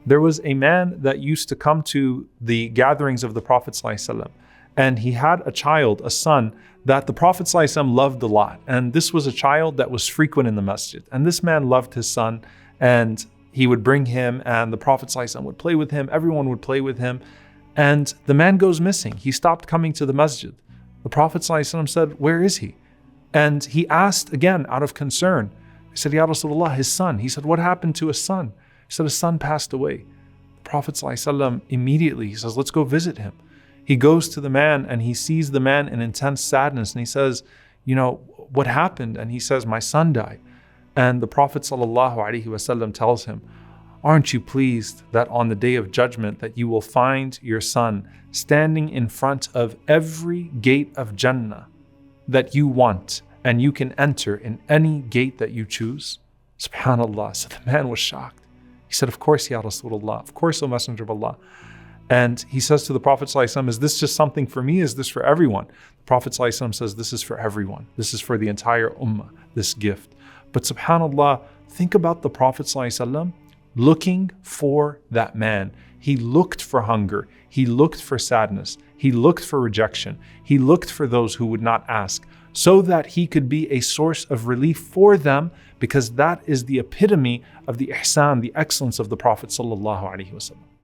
There was a man that used to come to the gatherings of the Prophet ﷺ, and he had a child, a son, that the Prophet ﷺ loved a lot. And this was a child that was frequent in the masjid. And this man loved his son, and he would bring him, and the Prophet ﷺ would play with him, everyone would play with him. And the man goes missing. He stopped coming to the masjid. The Prophet ﷺ said, "Where is he?" And he asked again out of concern. He said, "Ya Rasulullah, his son." He said, "What happened to his son?" He said, "His son passed away." The Prophet ﷺ immediately, he says, "Let's go visit him." He goes to the man and he sees the man in intense sadness, and he says, "What happened?" And he says, "My son died." And the Prophet ﷺ tells him, "Aren't you pleased that on the day of judgment that you will find your son standing in front of every gate of Jannah that you want, and you can enter in any gate that you choose?" SubhanAllah. So the man was shocked. He said, "Of course, Ya Rasulullah. Of course, O Messenger of Allah." And he says to the Prophet ﷺ, "Is this just something for me? Is this for everyone?" The Prophet ﷺ says, "This is for everyone. This is for the entire ummah, this gift." But subhanAllah, think about the Prophet ﷺ looking for that man. He looked for hunger. He looked for sadness. He looked for rejection. He looked for those who would not ask, so that he could be a source of relief for them, because that is the epitome of the Ihsan, the excellence of the Prophet ﷺ.